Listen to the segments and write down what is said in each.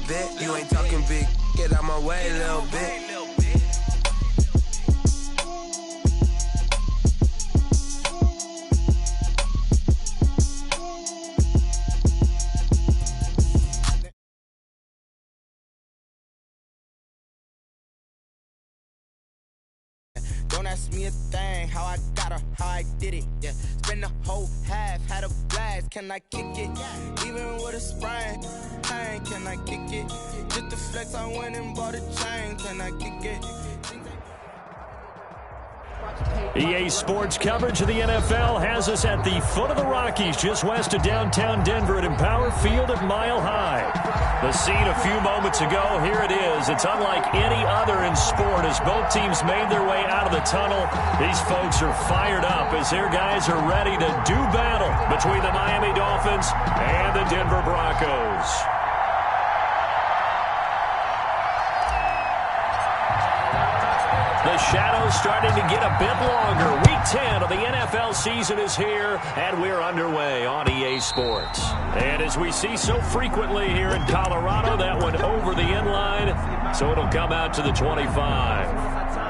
bit. You ain't talking big, get out my way a little bit. Don't ask me a thing, how I got her, how I did it, yeah. Spend the whole half, had a blast, can I kick it? Even with a sprain, pain, can I kick it? Just the flex, I went and bought a chain, can I kick it? EA Sports coverage of the NFL has us at the foot of the Rockies, just west of downtown Denver at Empower Field at Mile High. The scene a few moments ago, here it is. It's unlike any other in sport as both teams made their way out of the tunnel. These folks are fired up as their guys are ready to do battle between the Miami Dolphins and the Denver Broncos. The shadow's starting to get a bit longer. Week 10 of the NFL season is here, and we're underway on EA Sports. And as we see so frequently here in Colorado, that one over the end line, so it'll come out to the 25.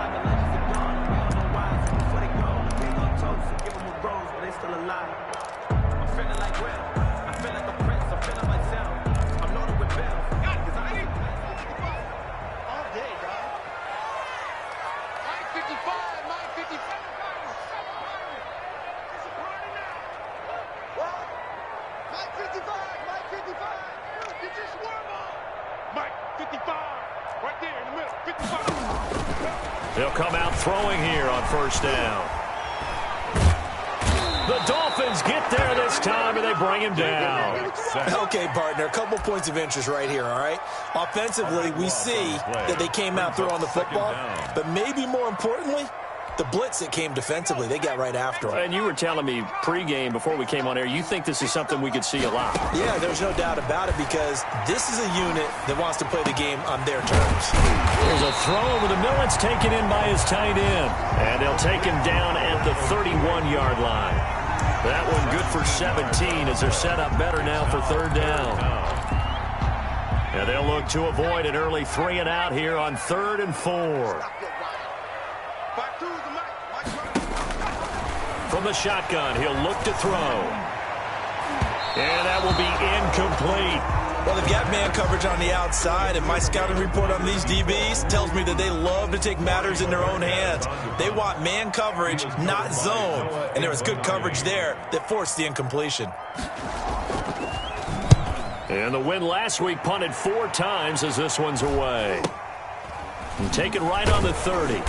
They'll come out throwing here on first down. The Dolphins get there this time, and they bring him down. Okay, partner, a couple points of interest right here, all right? Offensively, we see that they came out throwing the football, but maybe more importantly, the blitz that came defensively, they got right after him. And you were telling me pregame before we came on air, you think this is something we could see a lot. Yeah, there's no doubt about it because this is a unit that wants to play the game on their terms. There's a throw over the middle. It's taken in by his tight end. And they'll take him down at the 31-yard line. That one good for 17 as they're set up better now for third down. And they'll look to avoid an early 3-and-out here on 3rd and 4. From the shotgun, he'll look to throw. And that will be incomplete. Well, they've got man coverage on the outside, and my scouting report on these DBs tells me that they love to take matters in their own hands. They want man coverage, not zone. And there was good coverage there that forced the incompletion. And the win last week punted 4 times as this one's away. And take it right on the 30.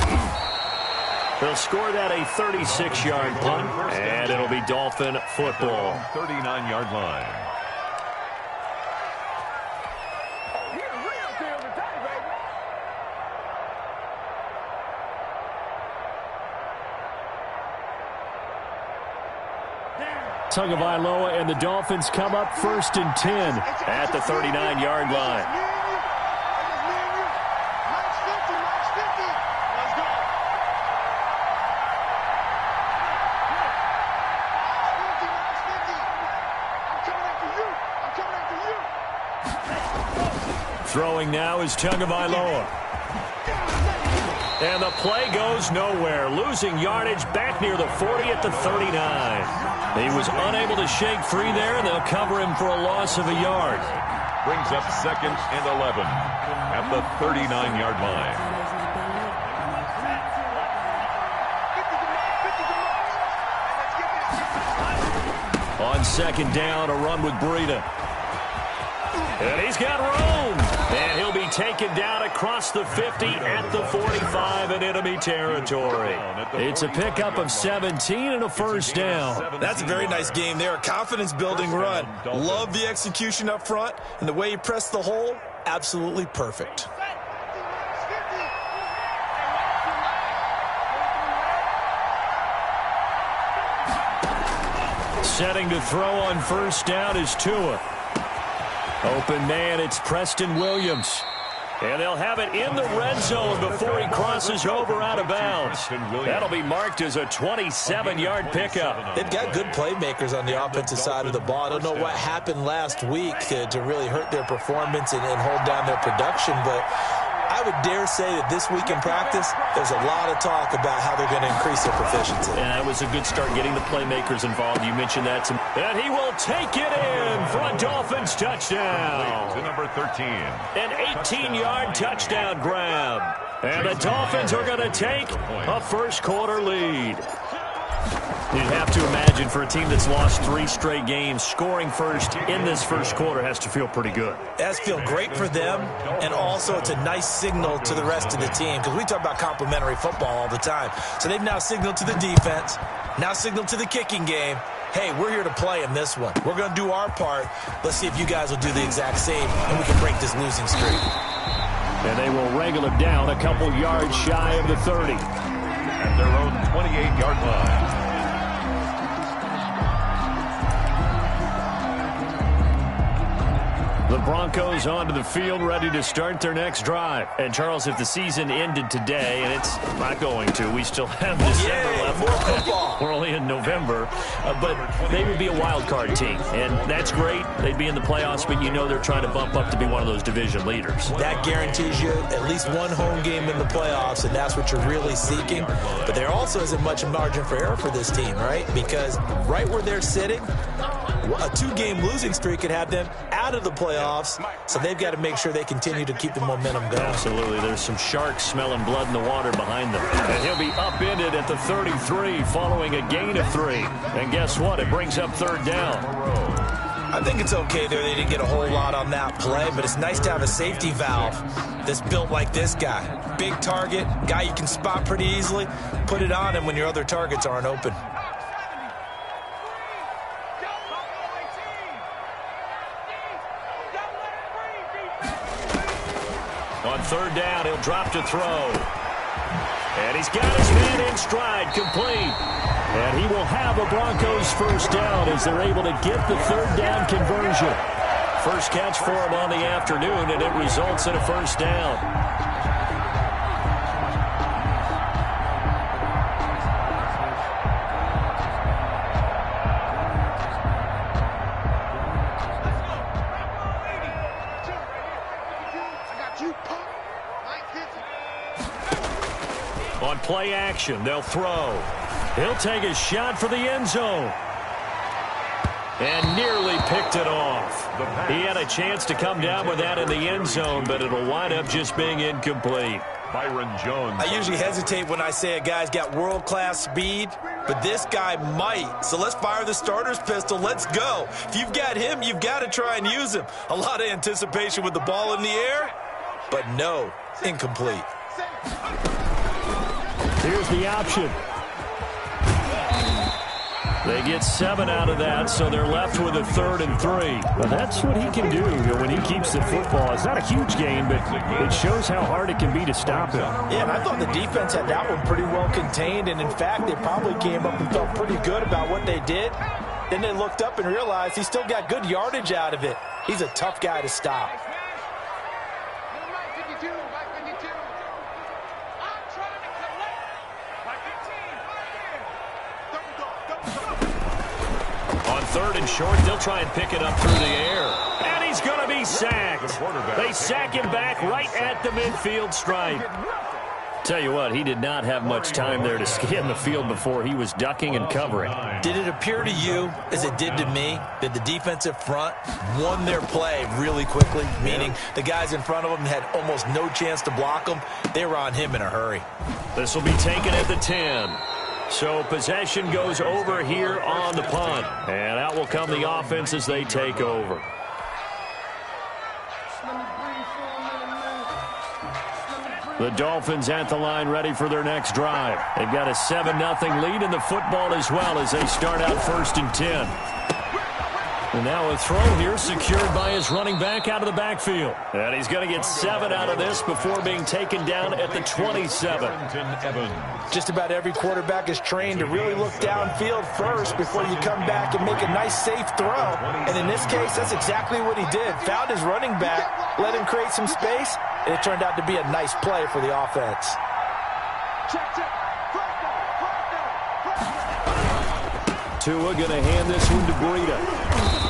They'll score that a 36-yard punt, and it'll be Dolphin football. 39-yard line. Tagovailoa and the Dolphins come up 1st and 10 at the 39-yard line. Throwing now is Tagovailoa. And the play goes nowhere. Losing yardage back near the 40 at the 39. He was unable to shake free there, and they'll cover him for a loss of a yard. Brings up 2nd and 11 at the 39-yard line. On 2nd down, a run with Breida. And he's got room. And he'll be taken down across the 50 at the 45 in enemy territory. It's a pickup of 17 and a first down. That's a very nice game there. A confidence-building run. Love the execution up front. And the way he pressed the hole, absolutely perfect. Setting to throw on first down is Tua. Open man, it's Preston Williams. And they'll have it in the red zone before he crosses over out of bounds. That'll be marked as a 27-yard pickup. They've got good playmakers on the offensive side of the ball. I don't know what happened last week to really hurt their performance and hold down their production, but I would dare say that this week in practice, there's a lot of talk about how they're going to increase their proficiency. And that was a good start getting the playmakers involved. You mentioned that. And he will take it in for a Dolphins touchdown. To number 13. An 18-yard touchdown grab. And the Dolphins are going to take a first-quarter lead. You'd have to imagine for a team that's lost 3 straight games, scoring first in this first quarter has to feel pretty good. That's feel great for them, and also it's a nice signal to the rest of the team because we talk about complimentary football all the time. So they've now signaled to the defense, now signaled to the kicking game, hey, we're here to play in this one. We're going to do our part. Let's see if you guys will do the exact same, and we can break this losing streak. And they will wrangle it down a couple yards shy of the 30. At their own 28-yard line. The Broncos onto the field, ready to start their next drive. And, Charles, if the season ended today, and it's not going to, we still have December left. We're only in November. But they would be a wild card team. And that's great. They'd be in the playoffs, but you know they're trying to bump up to be one of those division leaders. That guarantees you at least one home game in the playoffs, and that's what you're really seeking. But there also isn't much margin for error for this team, right? Because right where they're sitting, a 2-game losing streak could have them out of the playoffs, so they've got to make sure they continue to keep the momentum going. Absolutely. There's some sharks smelling blood in the water behind them. And he'll be upended at the 33 following a gain of 3. And guess what? It brings up 3rd down. I think it's okay there. They didn't get a whole lot on that play, but it's nice to have a safety valve that's built like this guy. Big target, guy you can spot pretty easily. Put it on him when your other targets aren't open. On 3rd down, he'll drop to throw. And he's got his man in stride, complete. And he will have a Broncos first down as they're able to get the 3rd down conversion. First catch for him on the afternoon, and it results in a first down. On play action, they'll throw. He'll take a shot for the end zone. And nearly picked it off. He had a chance to come down with that in the end zone, but it'll wind up just being incomplete. Byron Jones. I usually hesitate when I say a guy's got world-class speed, but this guy might. So let's fire the starter's pistol. Let's go. If you've got him, you've got to try and use him. A lot of anticipation with the ball in the air, but no, incomplete. Here's the option. They get 7 out of that, so they're left with a 3rd and 3. Well, that's what he can do when he keeps the football. It's not a huge gain, but it shows how hard it can be to stop him. Yeah, and I thought the defense had that one pretty well contained, and in fact, they probably came up and felt pretty good about what they did. Then they looked up and realized he still got good yardage out of it. He's a tough guy to stop. On 3rd and short, they'll try and pick it up through the air. And he's going to be sacked. They sack him back right at the midfield stripe. Tell you what, he did not have much time there to scan the field before he was ducking and covering. Did it appear to you, as it did to me, that the defensive front won their play really quickly? Meaning the guys in front of them had almost no chance to block them. They were on him in a hurry. This will be taken at the 10. So possession goes over here on the punt. And out will come the offense as they take over. The Dolphins at the line ready for their next drive. They've got a 7-0 lead in the football as well as they start out 1st and 10. And now a throw here secured by his running back out of the backfield. And he's going to get 7 out of this before being taken down at the 27. Just about every quarterback is trained to really look downfield first before you come back and make a nice, safe throw. And in this case, that's exactly what he did. Found his running back, let him create some space, and it turned out to be a nice play for the offense. Tua going to hand this one to Breida.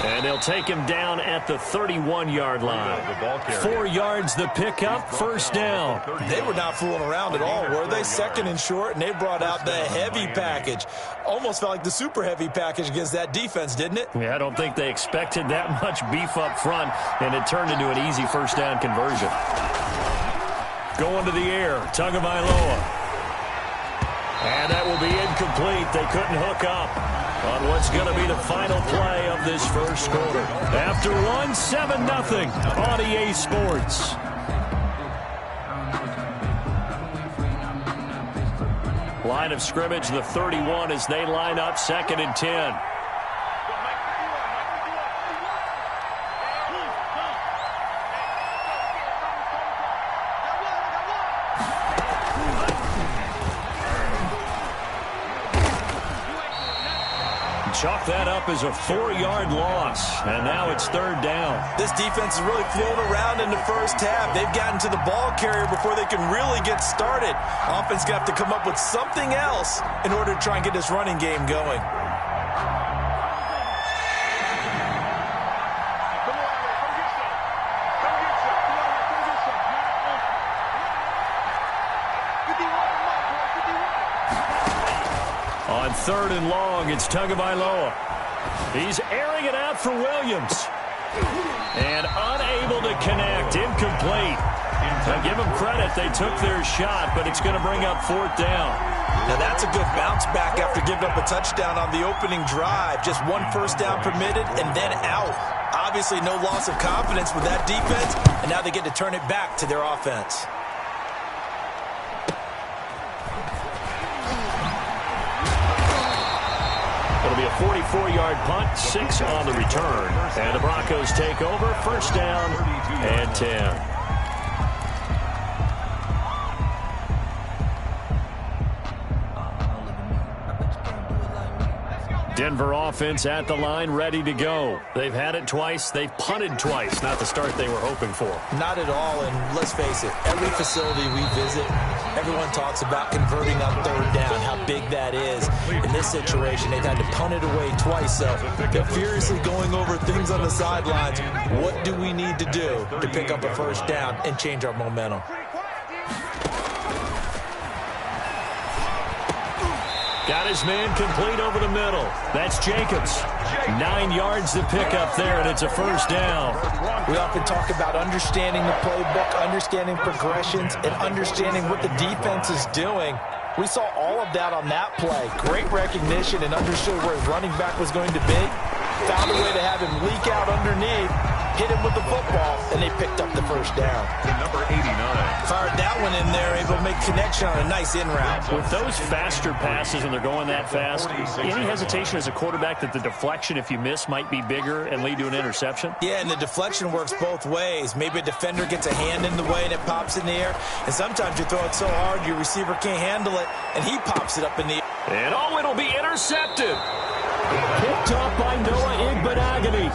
And they'll take him down at the 31-yard line. 4 yards the pickup, first down. They were not fooling around at all, were they? Second and short, and they brought out the heavy package. Almost felt like the super heavy package against that defense, didn't it? Yeah, I don't think they expected that much beef up front, and it turned into an easy first down conversion. Going to the air, Tagovailoa. And that will be incomplete. They couldn't hook up on what's going to be the final play of this first quarter. After one, 7-0 on EA Sports. Line of scrimmage, the 31, as they line up 2nd and 10. Chalk that up as a 4-yard loss, and now it's 3rd down. This defense is really flown around in the first half. They've gotten to the ball carrier before they can really get started. Offense got to come up with something else in order to try and get this running game going. On 3rd and long, it's Tagovailoa. He's airing it out for Williams. And unable to connect, incomplete. Now give them credit, they took their shot, but it's going to bring up 4th down. Now that's a good bounce back after giving up a touchdown on the opening drive. Just 1 first down permitted and then out. Obviously no loss of confidence with that defense, and now they get to turn it back to their offense. It'll be a 44-yard punt, 6 on the return. And the Broncos take over, first down and 10. Denver offense at the line, ready to go. They've had it twice. They've punted twice. Not the start they were hoping for. Not at all, and let's face it, every facility we visit, everyone talks about converting on 3rd down, how big that is. In this situation, they've had to punt it away twice, so they're furiously going over things on the sidelines. What do we need to do to pick up a first down and change our momentum? Got his man complete over the middle. That's Jacobs. 9 yards to pick up there, and it's a first down. We often talk about understanding the playbook, understanding progressions, and understanding what the defense is doing. We saw all of that on that play. Great recognition and understood where his running back was going to be. Found a way to have him leak out underneath, hit him with the football, and they picked up the first down. Number 89. Fired that one in there, able to make connection on a nice in route. With those faster passes and they're going that fast, any hesitation as a quarterback that the deflection, if you miss, might be bigger and lead to an interception? Yeah, and the deflection works both ways. Maybe a defender gets a hand in the way and it pops in the air, and sometimes you throw it so hard your receiver can't handle it, and he pops it up in the air. And oh, it'll be intercepted. Picked off by Noah Igbenogany.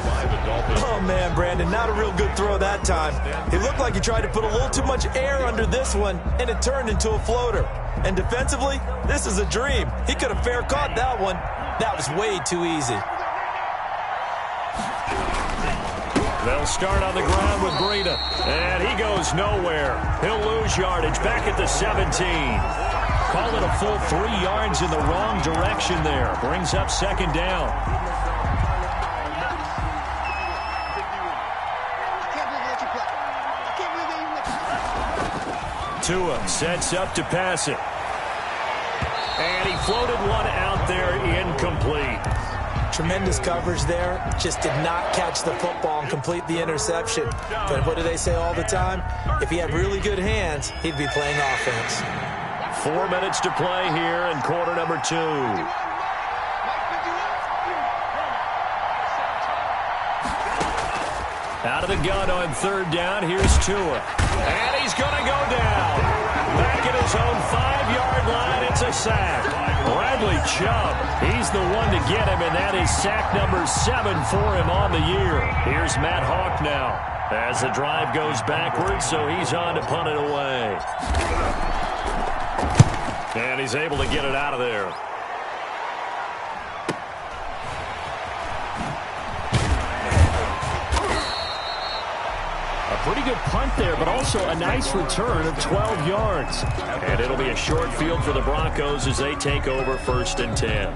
Oh, man, Brandon, not a real good throw that time. It looked like he tried to put a little too much air under this one, and it turned into a floater. And defensively, this is a dream. He could have fair caught that one. That was way too easy. They'll start on the ground with Breida. And he goes nowhere. He'll lose yardage back at the 17. Call it a full 3 yards in the wrong direction there. Brings up 2nd down. Tua sets up to pass it. And he floated one out there, incomplete. Tremendous coverage there. Just did not catch the football and complete the interception. But what do they say all the time? If he had really good hands, he'd be playing offense. 4 minutes to play here in quarter number 2. Out of the gun on 3rd down. Here's Tua. And he's going to go down. Back at his own 5-yard line. It's a sack. Bradley Chubb. He's the one to get him, and that is sack number 7 for him on the year. Here's Matt Hawk now. As the drive goes backwards, so he's on to punt it away. And he's able to get it out of there. Pretty good punt there, but also a nice return of 12 yards. And it'll be a short field for the Broncos as they take over 1st and 10.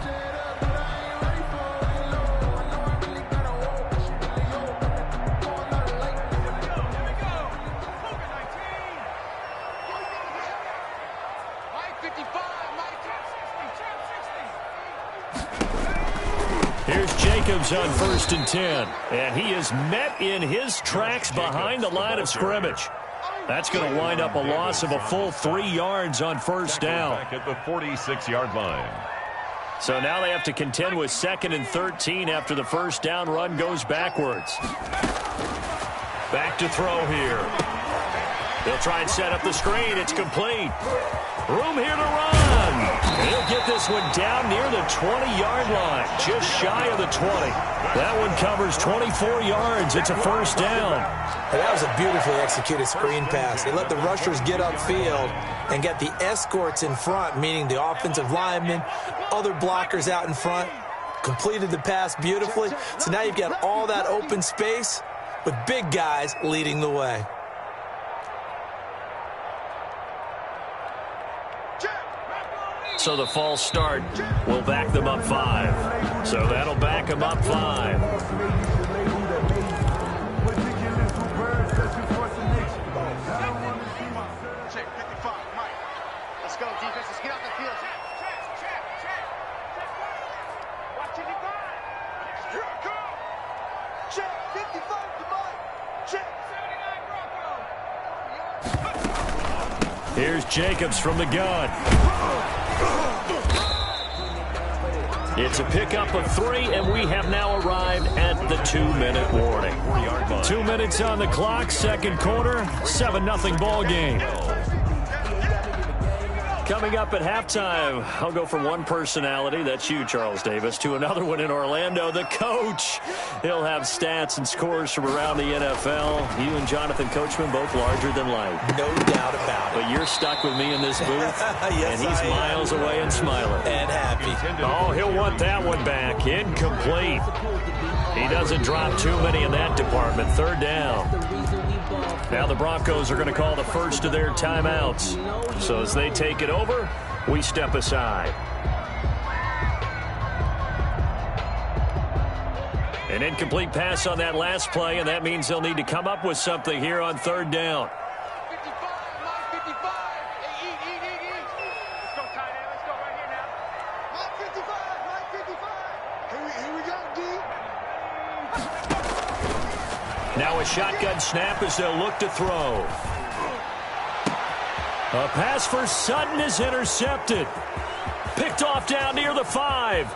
On 1st and 10, and he is met in his tracks behind the line of scrimmage. That's going to wind up a loss of a full 3 yards on 1st down. Back at the 46-yard line. So now they have to contend with 2nd and 13 after the 1st down run goes backwards. Back to throw here. They'll try and set up the screen. It's complete. Room here to run. He'll get this one down near the 20-yard line, just shy of the 20. That one covers 24 yards. It's a 1st down. And that was a beautifully executed screen pass. They let the rushers get upfield and get the escorts in front, meaning the offensive linemen, other blockers out in front, completed the pass beautifully. So now you've got all that open space with big guys leading the way. So the false start will back them up 5. So that'll back them up 5. Check 55, Mike. Let's go, defense. Let's get out the field. Check. Watch 55. Here I come. Check 55 to Mike. Check 79 Broncos. Here's Jacobs from the gun. It's a pickup of 3, and we have now arrived at the 2-minute warning. 2 minutes on the clock, 2nd quarter, 7-0 ball game. Coming up at halftime, I'll go from one personality, that's you, Charles Davis, to another one in Orlando, the coach. He'll have stats and scores from around the NFL. You and Jonathan Coachman, both larger than life. No doubt about it. But you're stuck with me in this booth, yes, and he's miles away and smiling. And happy. Oh, he'll want that one back. Incomplete. He doesn't drop too many in that department. 3rd down. Now the Broncos are going to call the first of their timeouts. So as they take it over, we step aside. An incomplete pass on that last play, and that means they'll need to come up with something here on 3rd down. 55, Mike 55. Hey, eat. Let's go, tight end. Let's go right here now. Mike 55. Here we go, D. Now a shotgun snap as they'll look to throw. A pass for Sutton is intercepted. Picked off down near the 5.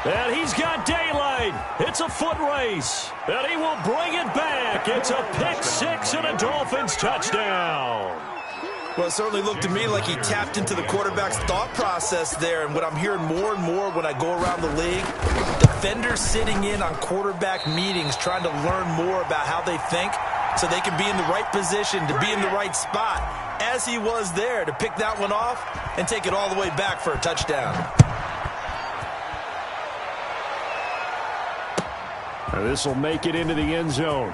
And he's got daylight. It's a foot race. And he will bring it back. It's a pick 6 and a Dolphins touchdown. Well, it certainly looked to me like he tapped into the quarterback's thought process there. And what I'm hearing more and more when I go around the league, defenders sitting in on quarterback meetings trying to learn more about how they think so they can be in the right position to be in the right spot, as he was there to pick that one off and take it all the way back for a touchdown. This will make it into the end zone.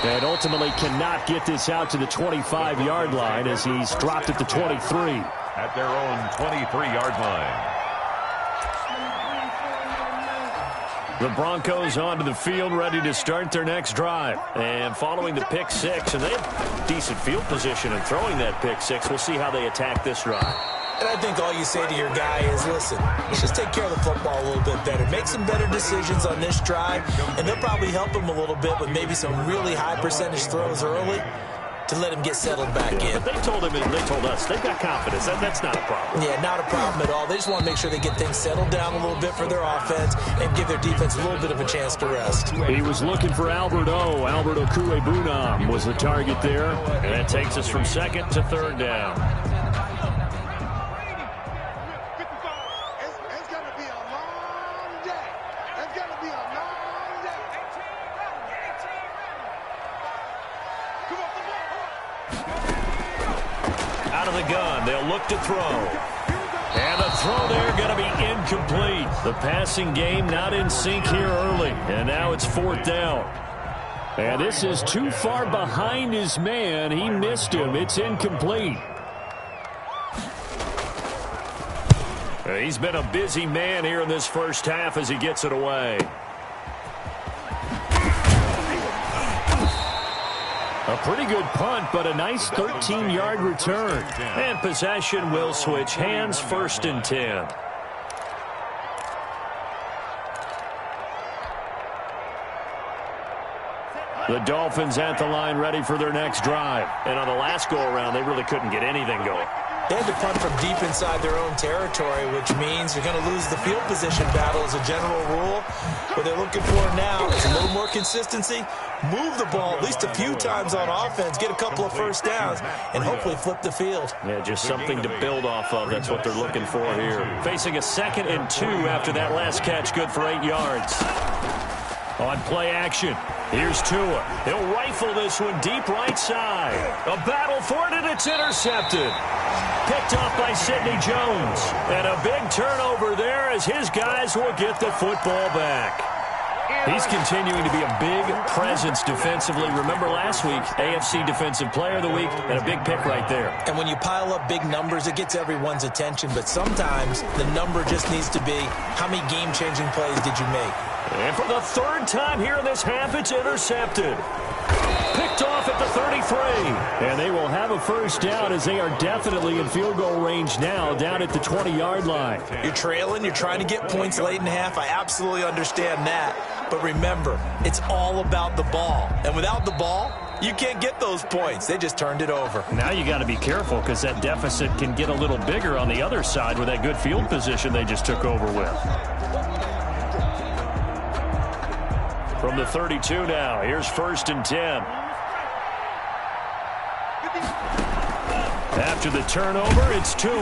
And ultimately cannot get this out to the 25-yard line as he's dropped it to 23. At their own 23-yard line. The Broncos onto the field, ready to start their next drive. And following the pick 6, and they have decent field position in throwing that pick 6. We'll see how they attack this drive. And I think all you say to your guy is, listen, let's just take care of the football a little bit better. Make some better decisions on this drive, and they'll probably help him a little bit with maybe some really high percentage throws early to let him get settled back in. But they told him and they told us they've got confidence. That's not a problem. Yeah, not a problem at all. They just want to make sure they get things settled down a little bit for their offense and give their defense a little bit of a chance to rest. He was looking for Albert Okuebunam was the target there. And that takes us from 2nd to 3rd down. It's going to be a long day. It's going to be a long day. Out of the gun, they'll look to throw. And the throw there going to be incomplete. The passing game not in sync here early. And now it's 4th down. And this is too far behind his man. He missed him. It's incomplete. He's been a busy man here in this first half as he gets it away. A pretty good punt, but a nice 13-yard return. And possession will switch hands, 1st and 10. The Dolphins at the line ready for their next drive. And on the last go-around, they really couldn't get anything going. They had to punt from deep inside their own territory, which means you're going to lose the field position battle as a general rule. What they're looking for now is a little more consistency, move the ball at least a few times on offense, get a couple of first downs, and hopefully flip the field. Yeah, just something to build off of. That's what they're looking for here. Facing a 2nd and 2 after that last catch, good for 8 yards. On play action, here's Tua. He'll rifle this one deep right side. A battle for it, and it's intercepted. Picked off by Sidney Jones. And a big turnover there as his guys will get the football back. He's continuing to be a big presence defensively. Remember last week, AFC Defensive Player of the Week, and a big pick right there. And when you pile up big numbers, it gets everyone's attention. But sometimes the number just needs to be, how many game-changing plays did you make? And for the 3rd time here in this half, it's intercepted. Picked off at the 33. And they will have a first down as they are definitely in field goal range now, down at the 20-yard line. You're trailing. You're trying to get points late in the half. I absolutely understand that. But remember, it's all about the ball. And without the ball, you can't get those points. They just turned it over. Now you got to be careful because that deficit can get a little bigger on the other side with that good field position they just took over with. From the 32 now, here's 1st and 10. After the turnover, it's Tua.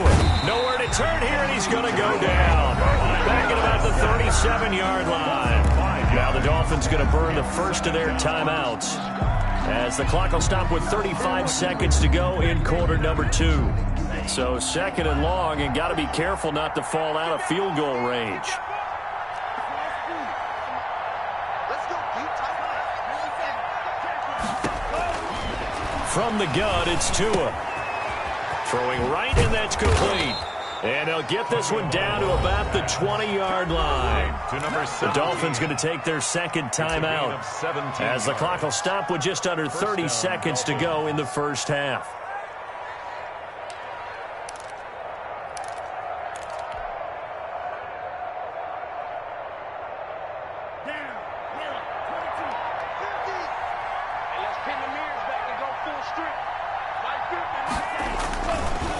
Nowhere to turn here, and he's going to go down. Back at about the 37-yard line. Now the Dolphins going to burn the first of their timeouts as the clock will stop with 35 seconds to go in quarter number 2. So 2nd and long, and got to be careful not to fall out of field goal range. From the gun, it's Tua. Throwing right, and that's complete. And he'll get this one down to about the 20-yard line. The Dolphins going to take their 2nd timeout as the clock will stop with just under 30 seconds to go in the first half.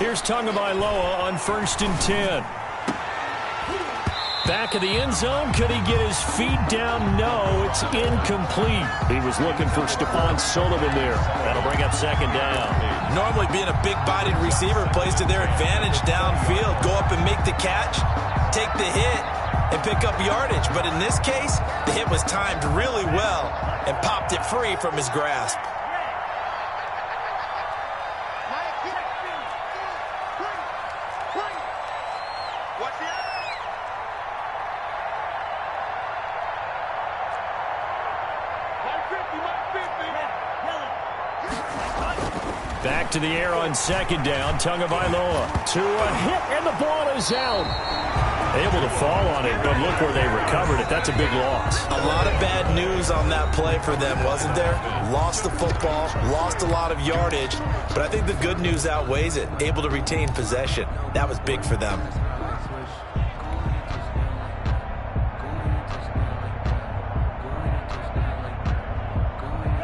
Here's Tagovailoa on 1st and 10. Back of the end zone. Could he get his feet down? No, it's incomplete. He was looking for Stephon Sullivan there. That'll bring up 2nd down. Normally being a big-bodied receiver plays to their advantage downfield. Go up and make the catch, take the hit, and pick up yardage. But in this case, the hit was timed really well and popped it free from his grasp. Back to the air on 2nd down. Tagovailoa to a hit, and the ball is out. Able to fall on it, but look where they recovered it. That's a big loss. A lot of bad news on that play for them, wasn't there? Lost the football, lost a lot of yardage, but I think the good news outweighs it. Able to retain possession. That was big for them.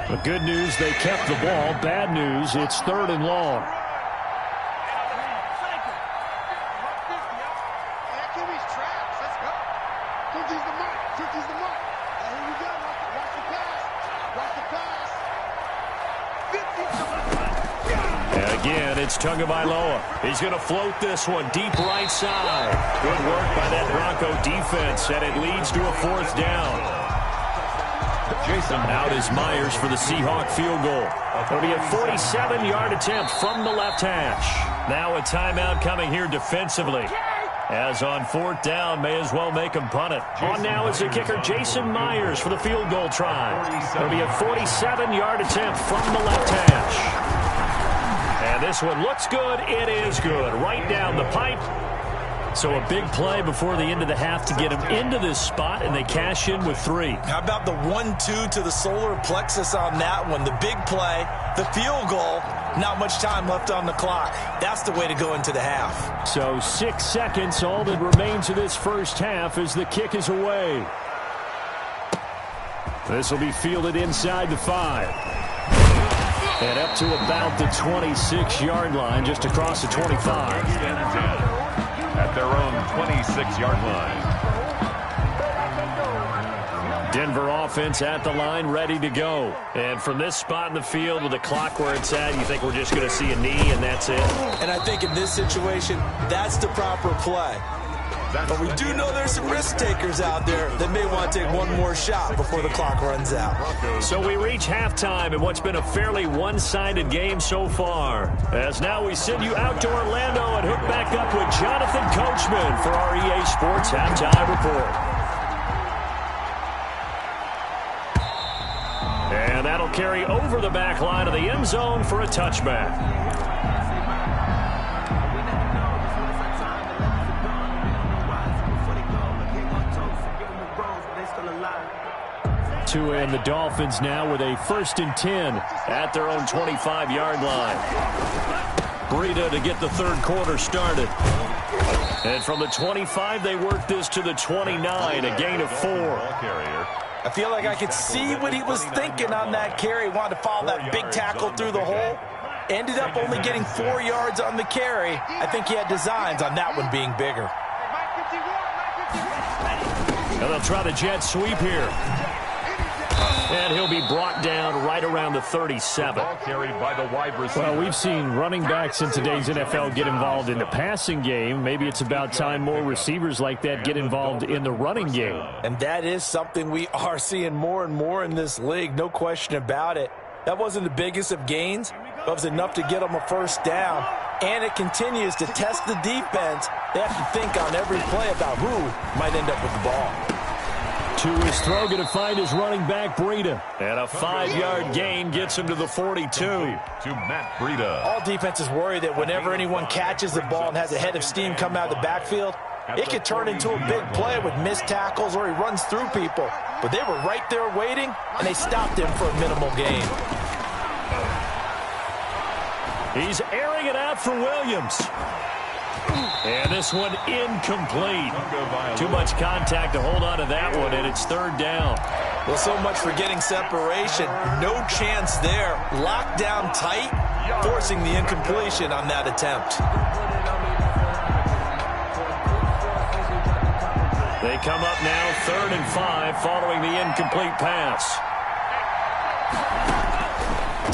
The good news, they kept the ball. Bad news, it's 3rd and long. And again, it's Tagovailoa. He's going to float this one deep right side. Good work by that Bronco defense, and it leads to a 4th down. Out is Myers for the Seahawk field goal. It'll be a 47-yard attempt from the left hash. Now a timeout coming here defensively. As on 4th down, may as well make him punt it. On now is the kicker, Jason Myers, for the field goal try. It'll be a 47-yard attempt from the left hash. And this one looks good. It is good. Right down the pipe. So a big play before the end of the half to get him into this spot, and they cash in with 3. How about the 1-2 to the solar plexus on that one? The big play, the field goal, not much time left on the clock. That's the way to go into the half. So 6 seconds, all that remains of this first half as the kick is away. This will be fielded inside the 5. And up to about the 26-yard line, just across the 25. At their own 26-yard line. Denver offense at the line, ready to go. And from this spot in the field with the clock where it's at, you think we're just going to see a knee and that's it? And I think in this situation, that's the proper play. But we do know there's some risk takers out there that may want to take one more shot before the clock runs out. So we reach halftime in what's been a fairly one-sided game so far. As now we send you out to Orlando and hook back up with Jonathan Coachman for our EA Sports Halftime Report. And that'll carry over the back line of the end zone for a touchback. And the Dolphins now with a 1st and 10 at their own 25-yard line. Breida to get the third quarter started. And from the 25, they work this to the 29, a gain of 4. I feel like I could see what he was thinking on that carry. Wanted to follow that big tackle through the hole. Ended up only getting 4 yards on the carry. I think he had designs on that one being bigger. And they'll try the jet sweep here. And he'll be brought down right around the 37. Ball carried by the wide receiver. Well, we've seen running backs in today's NFL get involved in the passing game. Maybe it's about time more receivers like that get involved in the running game. And that is something we are seeing more and more in this league, no question about it. That wasn't the biggest of gains, but it was enough to get them a first down. And it continues to test the defense. They have to think on every play about who might end up with the ball. To his throw, going to find his running back, Breida. And a 5-yard gain gets him to the 42. To Matt Breida. All defenses worry that whenever anyone catches the ball and has a head of steam come out of the backfield, it could turn into a big play with missed tackles or he runs through people. But they were right there waiting, and they stopped him for a minimal gain. He's airing it out for Williams. And this one incomplete. Too much contact to hold on to that one, and it's 3rd down. Well, so much for getting separation. No chance there. Locked down tight, forcing the incompletion on that attempt. They come up now 3rd and 5 following the incomplete pass.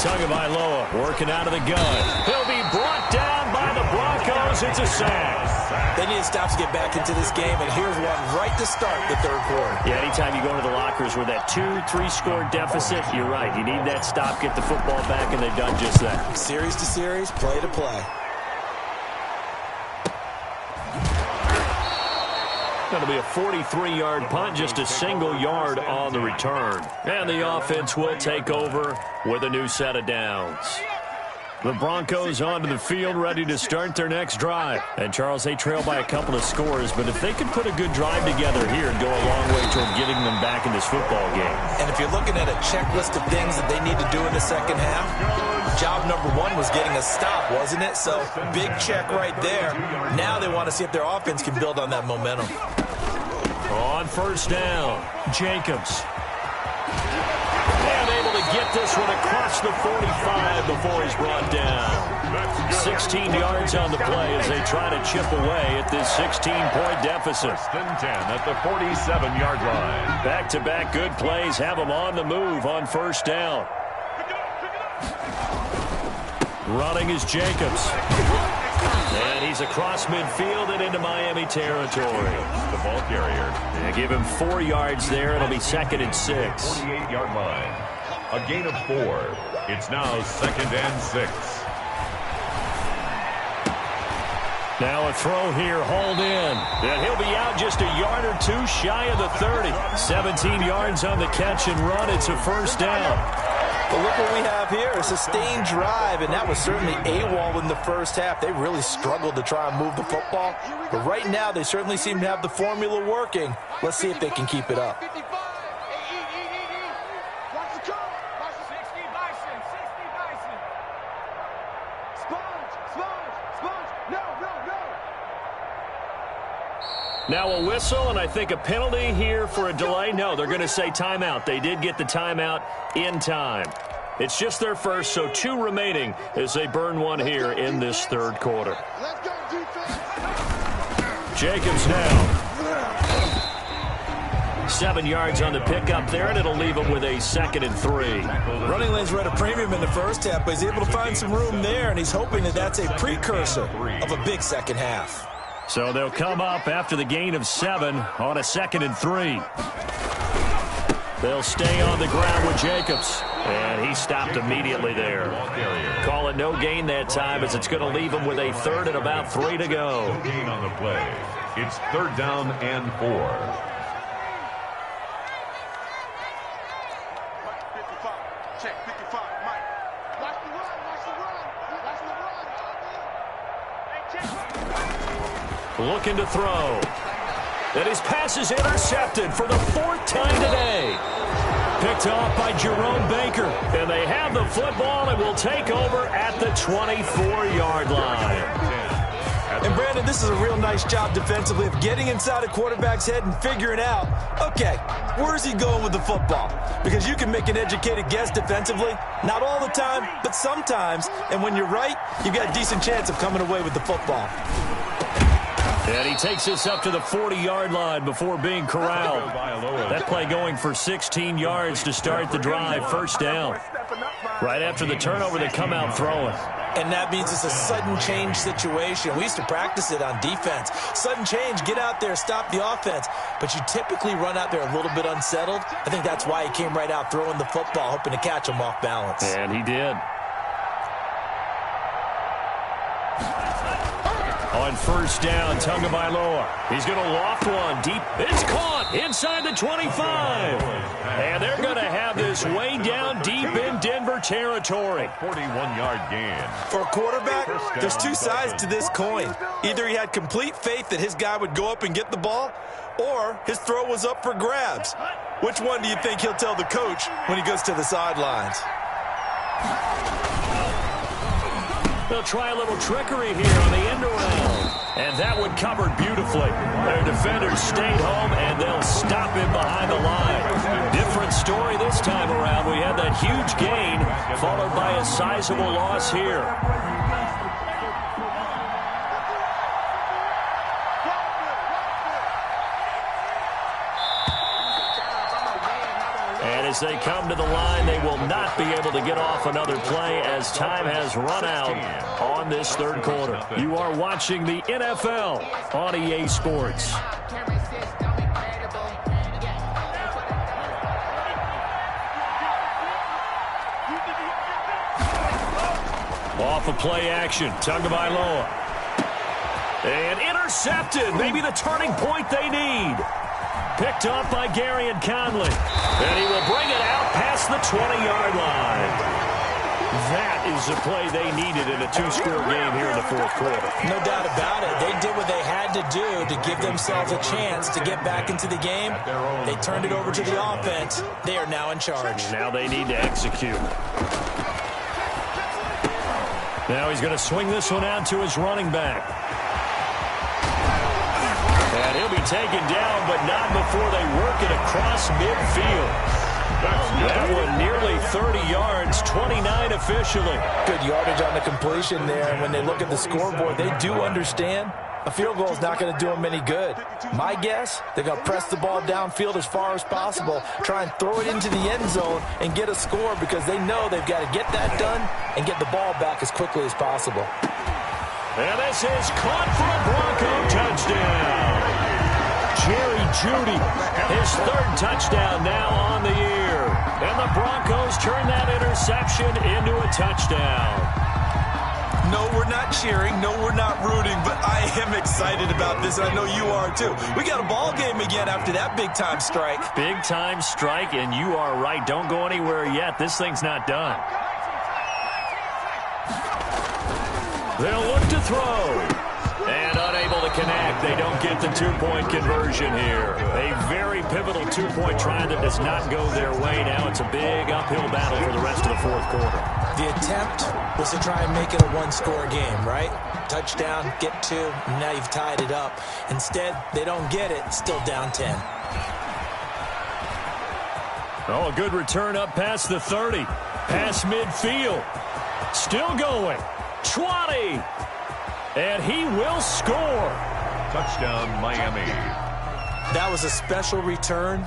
Tagovailoa working out of the gun. He'll be brought down by the Broncos. It's a sack. They need to stop to get back into this game, and here's one right to start the 3rd quarter. Yeah, anytime you go into the lockers with that 2-3 score deficit, you're right. You need that stop, get the football back, and they've done just that. Series to series, play to play. Going to be a 43-yard punt, just a single yard on the return. And the offense will take over with a new set of downs. The Broncos onto the field, ready to start their next drive. And, Charles, they trail by a couple of scores, but if they can put a good drive together here and go a long way toward getting them back in this football game. And if you're looking at a checklist of things that they need to do in the second half, job number 1 was getting a stop, wasn't it? So, big check right there. Now they want to see if their offense can build on that momentum. On 1st down, Jacobs. And able to get this one across the 45 before he's brought down. 16 yards on the play as they try to chip away at this 16-point deficit. 1st and 10 at the 47-yard line. Back-to-back good plays have them on the move on 1st down. Running is Jacobs. And he's across midfield and into Miami territory. The ball carrier. They give him 4 yards there. It'll be 2nd and 6. 48-yard line. A gain of 4. It's now 2nd and 6. Now a throw here, hauled in. And he'll be out just a yard or two shy of the 30. 17 yards on the catch and run. It's a first down. But look what we have here, a sustained drive, and that was certainly AWOL in the first half. They really struggled to try and move the football. But right now, they certainly seem to have the formula working. Let's see if they can keep it up. Now a whistle, and I think a penalty here for a delay. No, they're going to say timeout. They did get the timeout in time. It's just their first, so 2 remaining as they burn one here in this third quarter. Jacobs now. 7 yards on the pickup there, and it'll leave him with a 2nd and 3. Running lanes were at a premium in the first half, but he's able to find some room there, and he's hoping that that's a precursor of a big second half. So they'll come up after the gain of 7 on a 2nd and 3. They'll stay on the ground with Jacobs. And he stopped immediately there. Call it no gain that time as it's going to leave him with a 3rd and about 3 to go. No gain on the play. It's 3rd down and 4. Looking to throw. And his pass is intercepted for the 4th time today. Picked off by Jerome Baker. And they have the football and will take over at the 24-yard line. And, Brandon, this is a real nice job defensively of getting inside a quarterback's head and figuring out, okay, where's he going with the football? Because you can make an educated guess defensively. Not all the time, but sometimes. And when you're right, you've got a decent chance of coming away with the football. And he takes this up to the 40-yard line before being corralled. That play going for 16 yards to start the drive, first down. Right after the turnover, they come out throwing. And that means it's a sudden change situation. We used to practice it on defense. Sudden change, get out there, stop the offense. But you typically run out there a little bit unsettled. I think that's why he came right out throwing the football, hoping to catch him off balance. And he did. On first down, Tagovailoa. He's going to loft one deep. It's caught inside the 25. And they're going to have this way down deep in Denver territory. 41-yard gain. For a quarterback, there's 2 sides to this coin. Either he had complete faith that his guy would go up and get the ball, or his throw was up for grabs. Which one do you think he'll tell the coach when he goes to the sidelines? They'll try a little trickery here on the end around. And that one covered beautifully. Their defenders stayed home, and they'll stop him behind the line. Different story this time around. We had that huge gain, followed by a sizable loss here. And as they come to the line, they will not be able to get off another play as time has run out on this third quarter. You are watching the NFL on EA Sports. Off of play action, Tagovailoa. And intercepted, maybe the turning point they need. Picked up by Gary and Conley. And he will bring it out past the 20-yard line. That is the play they needed in a 2-score game here in the fourth quarter. No doubt about it. They did what they had to do to give themselves a chance to get back into the game. They turned it over to the offense. They are now in charge. Now they need to execute. Now he's going to swing this one out to his running back. And he'll be taken down, but not before they work it across midfield. That one nearly 30 yards, 29 officially. Good yardage on the completion there. And when they look at the scoreboard, they do understand a field goal is not going to do them any good. My guess, they're going to press the ball downfield as far as possible, try and throw it into the end zone and get a score because they know they've got to get that done and get the ball back as quickly as possible. And this is caught for a Bronco touchdown. Jerry Jeudy, his 3rd touchdown now on the year. And the Broncos turn that interception into a touchdown. No, we're not cheering. No, we're not rooting. But I am excited about this, and I know you are too. We got a ball game again after that big-time strike. Big-time strike, and you are right. Don't go anywhere yet. This thing's not done. They'll look to throw. And unable to connect. They don't get the two-point conversion here. A very pivotal two-point try that does not go their way. Now it's a big uphill battle for the rest of the fourth quarter. The attempt was to try and make it a one-score game, right? Touchdown, get two, and now you've tied it up. Instead, they don't get it, still down 10. Oh, a good return up past the 30. Past midfield. Still going. 20. And he will score. Touchdown, Miami. That was a special return,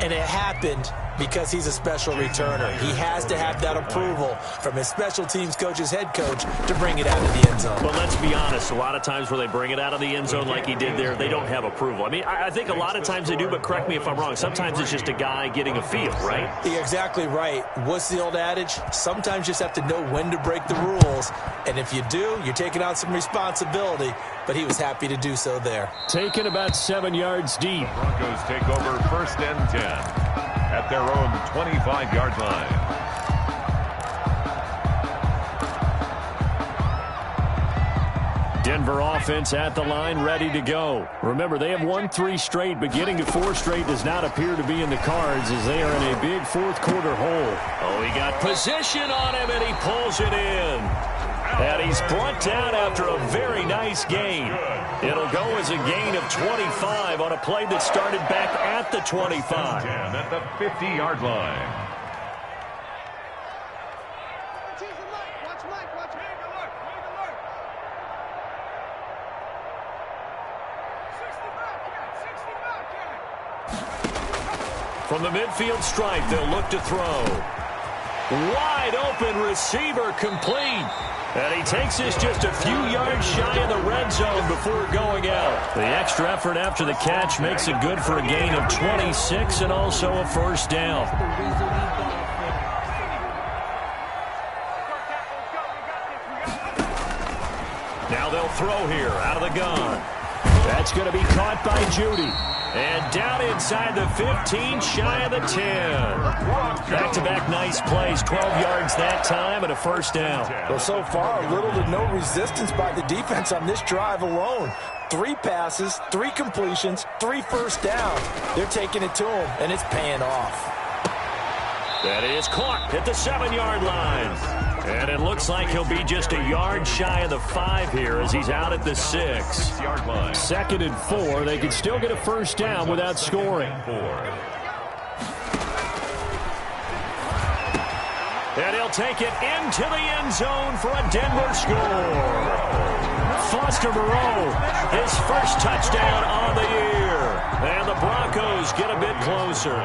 and it happened because he's a special returner. He has to have that approval from his special teams coach's head coach to bring it out of the end zone. But let's be honest, a lot of times where they bring it out of the end zone like he did there, they don't have approval. I mean, I think a lot of times they do, but correct me if I'm wrong. Sometimes it's just a guy getting a feel, right? You're exactly right. What's the old adage? Sometimes you just have to know when to break the rules. And if you do, you're taking on some responsibility. But he was happy to do so there. Taken about 7 yards deep. Broncos take over 1st and 10 at their own 25-yard line. Denver offense at the line, ready to go. Remember, they have won 3 straight, but getting to 4 straight does not appear to be in the cards as they are in a big fourth quarter hole. Oh, he got position on him, and he pulls it in. And he's brought down after a very nice gain. It'll go as a gain of 25 on a play that started back at the 25. At the 50-yard line. From the midfield stripe, they'll look to throw. Wide open receiver complete. And he takes this just a few yards shy of the red zone before going out. The extra effort after the catch makes it good for a gain of 26 and also a first down. Now they'll throw here out of the gun. That's going to be caught by Judy. And down inside the 15, shy of the 10. Back-to-back nice plays, 12 yards that time and a first down. Well, so far, little to no resistance by the defense on this drive alone. 3 passes, 3 completions, 3 first downs. They're taking it to him, and it's paying off. That is caught at the 7-yard line. And it looks like he'll be just a yard shy of the 5 here as he's out at the 6. 2nd and 4. They could still get a first down without scoring. And he'll take it into the end zone for a Denver score. Foster Moreau, his first touchdown on the year. And the Broncos get a bit closer.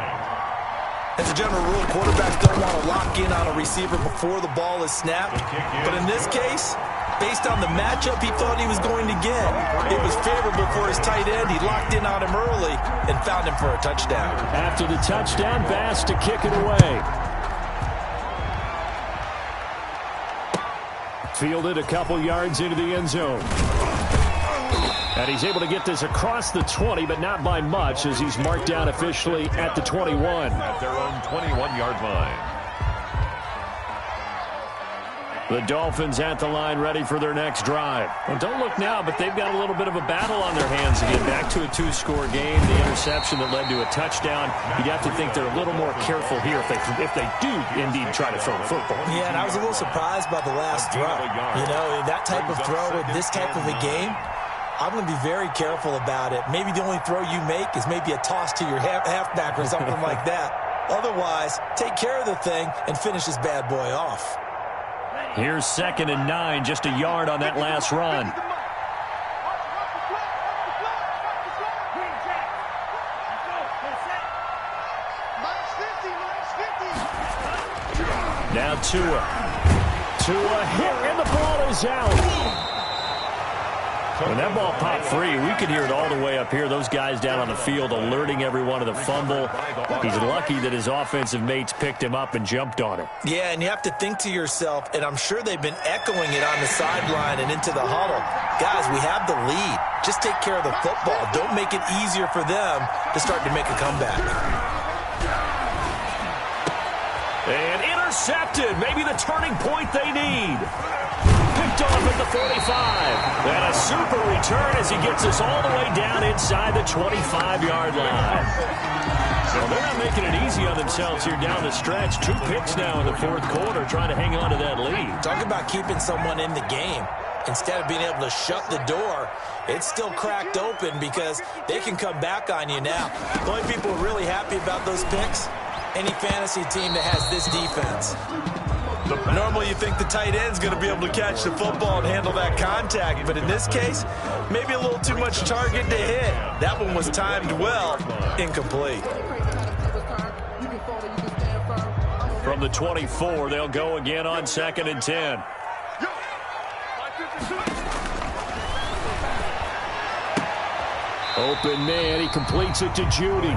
As a general rule, quarterbacks don't want to lock in on a receiver before the ball is snapped. But in this case, based on the matchup he thought he was going to get, it was favorable for his tight end. He locked in on him early and found him for a touchdown. After the touchdown, Bass to kick it away. Fielded a couple yards into the end zone. And he's able to get this across the 20, but not by much as he's marked down officially at the 21. At their own 21-yard line. The Dolphins at the line ready for their next drive. Well, don't look now, but they've got a little bit of a battle on their hands again. Back to a 2-score game. The interception that led to a touchdown. You'd have to think they're a little more careful here if they do indeed try to throw the football. Yeah, and I was a little surprised by the last throw. You know, that type of throw in this type of a game, I'm going to be very careful about it. Maybe the only throw you make is maybe a toss to your halfback or something like that. Otherwise, take care of the thing and finish this bad boy off. Here's 2nd and 9, just a yard on that last run. Now Tua hit, and the ball is out. When that ball popped free, we could hear it all the way up here. Those guys down on the field alerting everyone of the fumble. He's lucky that his offensive mates picked him up and jumped on it. Yeah, and you have to think to yourself, and I'm sure they've been echoing it on the sideline and into the huddle. Guys, we have the lead. Just take care of the football. Don't make it easier for them to start to make a comeback. And intercepted. Maybe the turning point they need. Picked off at the 45. And a super return as he gets us all the way down inside the 25-yard line. So they're not making it easy on themselves here down the stretch. 2 picks now in the fourth quarter trying to hang on to that lead. Talk about keeping someone in the game. Instead of being able to shut the door, it's still cracked open because they can come back on you now. The only people really happy about those picks, any fantasy team that has this defense. Normally you think the tight end's going to be able to catch the football and handle that contact, but in this case, maybe a little too much target to hit. That one was timed well, incomplete. From the 24, they'll go again on 2nd and 10. Open man, he completes it to Judy.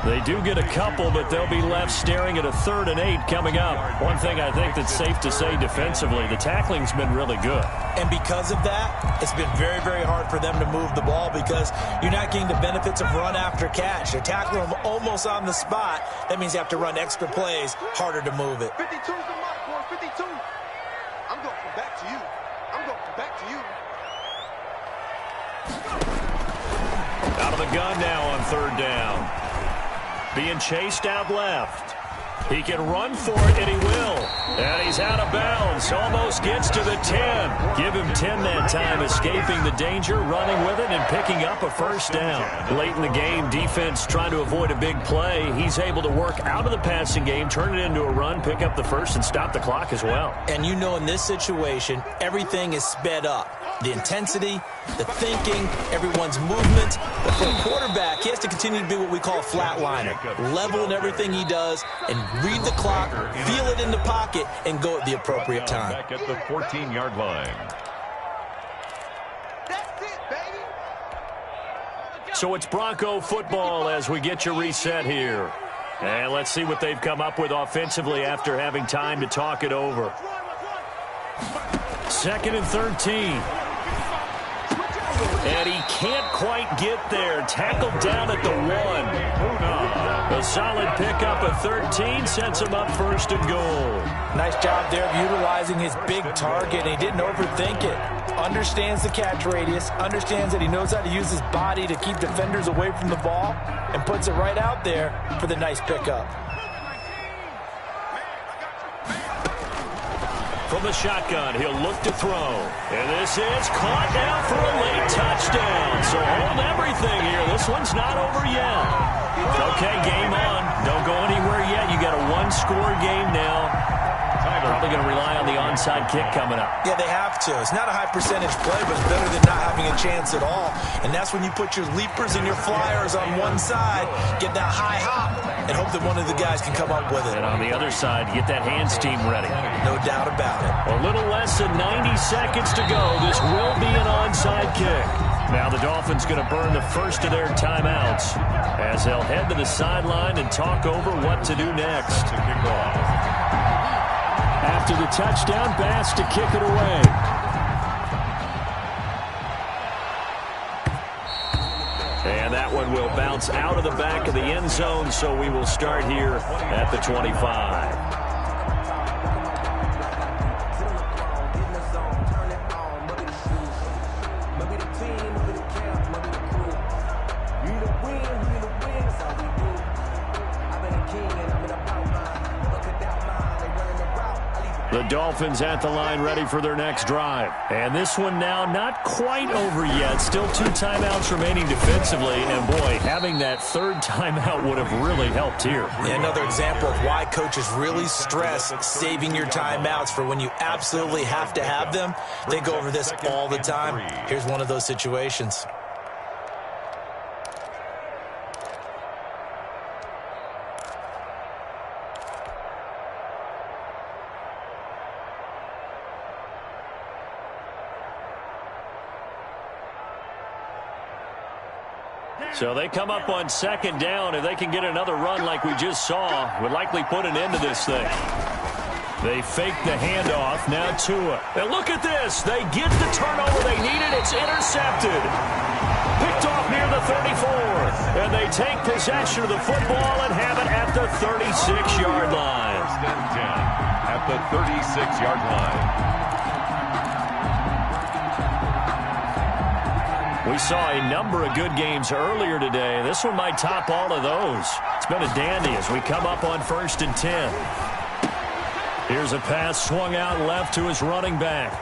They do get a couple, but they'll be left staring at a 3rd and 8 coming up. One thing I think that's safe to say defensively, the tackling's been really good. And because of that, it's been very, very hard for them to move the ball because you're not getting the benefits of run after catch. They're tackling them almost on the spot. That means you have to run extra plays, harder to move it. 52's the mark, boy, 52. I'm going to come back to you. I'm going to come back to you. Out of the gun now on 3rd down. Being chased out left. He can run for it, and he will. And he's out of bounds. Almost gets to the 10. Give him 10 that time, escaping the danger, running with it, and picking up a first down. Late in the game, defense trying to avoid a big play. He's able to work out of the passing game, turn it into a run, pick up the first, and stop the clock as well. And you know in this situation, everything is sped up. The intensity, the thinking, everyone's movement. But for a quarterback, he has to continue to be what we call a flatliner. Level in everything he does and read the clock, feel it in the pocket, and go at the appropriate time. Back at the 14-yard line. That's it, baby. So it's Bronco football as we get you reset here. And let's see what they've come up with offensively after having time to talk it over. 2nd and 13. And he can't quite get there. Tackled down at the 1. A solid pickup of 13 sets him up 1st and goal. Nice job there of utilizing his big target. He didn't overthink it. Understands the catch radius. Understands that he knows how to use his body to keep defenders away from the ball. And puts it right out there for the nice pickup. From the shotgun, he'll look to throw. And this is caught down for a late touchdown. So hold everything here. This one's not over yet. Okay, game on. Don't go anywhere yet. You got a 1-score game now. Probably going to rely on the onside kick coming up. Yeah, they have to. It's not a high percentage play, but it's better than not having a chance at all. And that's when you put your leapers and your flyers on one side, get that high hop, and hope that one of the guys can come up with it. And on the other side, get that hands team ready. No doubt about it. A little less than 90 seconds to go. This will be an onside kick. Now the Dolphins going to burn the first of their timeouts as they'll head to the sideline and talk over what to do next. After the touchdown, Bass to kick it away. And that one will bounce out of the back of the end zone, so we will start here at the 25. The Dolphins at the line ready for their next drive. And this one now not quite over yet. Still 2 timeouts remaining defensively. And, boy, having that 3rd timeout would have really helped here. Yeah, another example of why coaches really stress saving your timeouts for when you absolutely have to have them. They go over this all the time. Here's one of those situations. So they come up on second down. If they can get another run like we just saw, would likely put an end to this thing. They fake the handoff. Now Tua. And look at this. They get the turnover they needed. It's intercepted. Picked off near the 34. And they take possession of the football and have it at the 36-yard line. First and 10 at the 36-yard line. We saw a number of good games earlier today. This one might top all of those. It's been a dandy as we come up on first and 10. Here's a pass swung out left to his running back.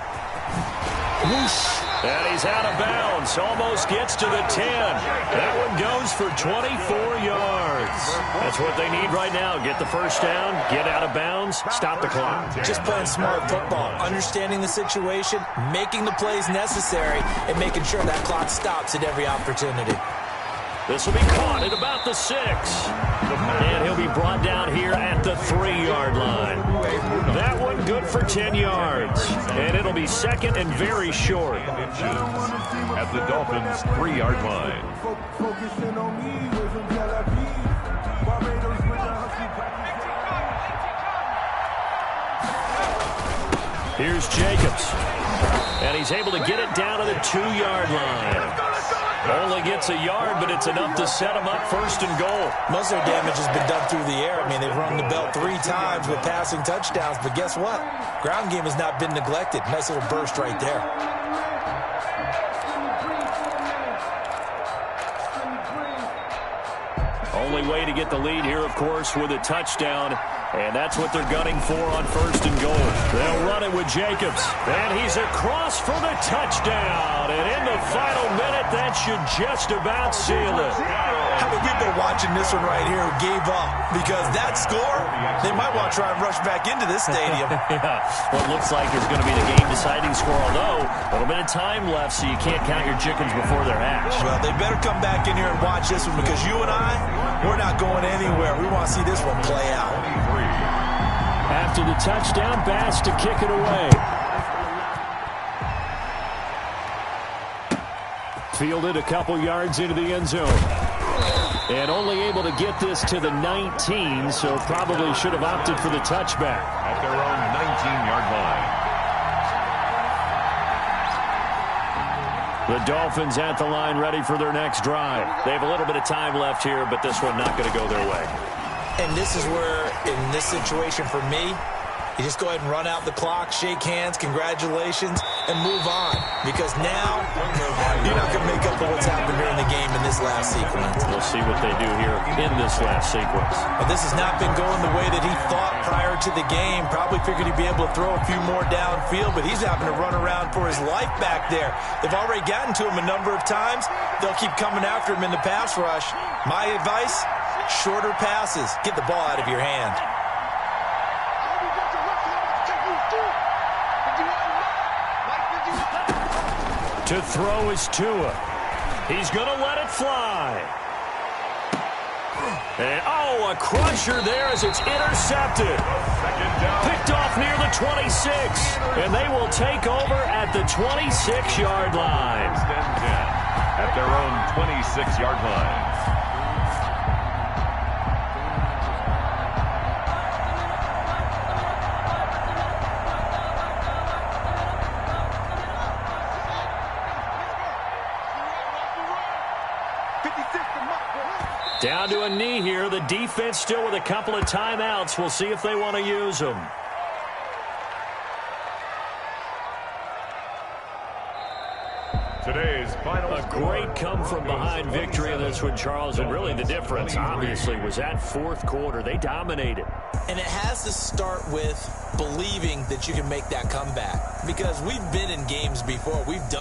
Whoosh. And he's out of bounds. Almost gets to the 10. That one goes for 24 yards. That's what they need right now. Get the first down, get out of bounds, stop the clock. Just playing smart football, understanding the situation, making the plays necessary, and making sure that clock stops at every opportunity. This will be caught at about the 6. And he'll be brought down here at the 3-yard line. That one good for 10 yards. And it'll be second and very short. At the Dolphins' 3-yard line. Here's Jacobs. And he's able to get it down to the 2-yard line. Only gets a yard, but it's enough to set him up first and goal. Most of their damage has been done through the air. I mean, they've rung the bell 3 times with passing touchdowns, but guess what? Ground game has not been neglected. Nice little burst right there. Only way to get the lead here, of course, with a touchdown. And that's what they're gunning for on first and goal. They'll run it with Jacobs. And he's across for the touchdown. And in the final minute, that should just about seal it. How many people watching this one right here who gave up? Because that score, they might want to try and rush back into this stadium. Yeah, what looks like is going to be the game-deciding score, although a little bit of time left, so you can't count your chickens before they're hatched. Well, they better come back in here and watch this one because you and I, we're not going anywhere. We want to see this one play out. After the touchdown, Bass to kick it away. Fielded a couple yards into the end zone. And only able to get this to the 19, so probably should have opted for the touchback. At their own 19-yard line. The Dolphins at the line ready for their next drive. They have a little bit of time left here, but this one not going to go their way. And this is where, in this situation for me, you just go ahead and run out the clock, shake hands, congratulations, and move on. Because now, you're not going to make up for what's happened during the game in this last sequence. We'll see what they do here in this last sequence. And this has not been going the way that he thought prior to the game. Probably figured he'd be able to throw a few more downfield, but he's having to run around for his life back there. They've already gotten to him a number of times. They'll keep coming after him in the pass rush. My advice, shorter passes. Get the ball out of your hand. To throw is Tua. He's going to let it fly. And, a crusher there as it's intercepted. Picked off near the 26. And they will take over at the 26-yard line. At their own 26-yard line. Down to a knee here. The defense still with a couple of timeouts. We'll see if they want to use them. Today's final A great come-from-behind victory in this one, Charles. And really the difference, obviously, was that fourth quarter. They dominated. And it has to start with believing that you can make that comeback. Because we've been in games before. We've done